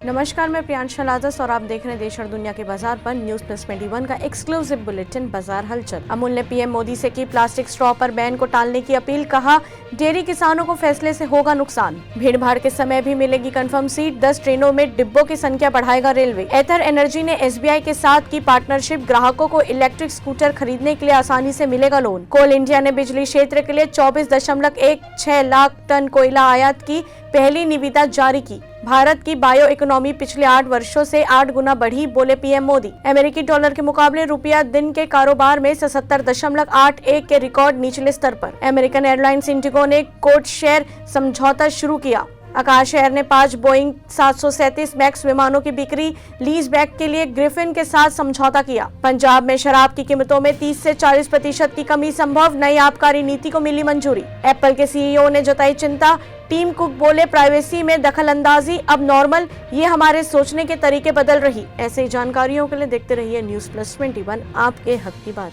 नमस्कार, मैं प्रियांशा लाजस और आप देख रहे हैं देश और दुनिया के बाजार पर न्यूज प्लस 21 का एक्सक्लूसिव बुलेटिन बाजार हलचल। अमूल ने पीएम मोदी से की प्लास्टिक स्ट्रॉ पर बैन को टालने की अपील, कहा डेयरी किसानों को फैसले से होगा नुकसान। भीड़ भाड़ के समय भी मिलेगी कंफर्म सीट, 10 ट्रेनों में डिब्बों की संख्या बढ़ाएगा रेलवे। एथर एनर्जी ने एसबीआई के साथ की पार्टनरशिप, ग्राहकों को इलेक्ट्रिक स्कूटर खरीदने के लिए आसानी से मिलेगा लोन। कोल इंडिया ने बिजली क्षेत्र के लिए 24.16 लाख टन कोयला आयात की पहली निविदा जारी की। भारत की बायो इकोनॉमी पिछले 8 वर्षों से 8 गुना बढ़ी, बोले पीएम मोदी। अमेरिकी डॉलर के मुकाबले रुपया दिन के कारोबार में 77.81 के रिकॉर्ड निचले स्तर पर। अमेरिकन एयरलाइंस इंडिगो ने कोड शेयर समझौता शुरू किया। आकाश एयर ने 5 बोइंग 737 मैक्स विमानों की बिक्री लीज बैक के लिए ग्रिफिन के साथ समझौता किया। पंजाब में शराब की कीमतों में 30 से 40% की कमी संभव, नई आबकारी नीति को मिली मंजूरी। एप्पल के सीईओ ने जताई चिंता, टीम कुक बोले प्राइवेसी में दखल अंदाजी अब नॉर्मल, ये हमारे सोचने के तरीके बदल रही। ऐसे ही जानकारियों के लिए देखते रहिए न्यूज प्लस 21, आपके हक की बात।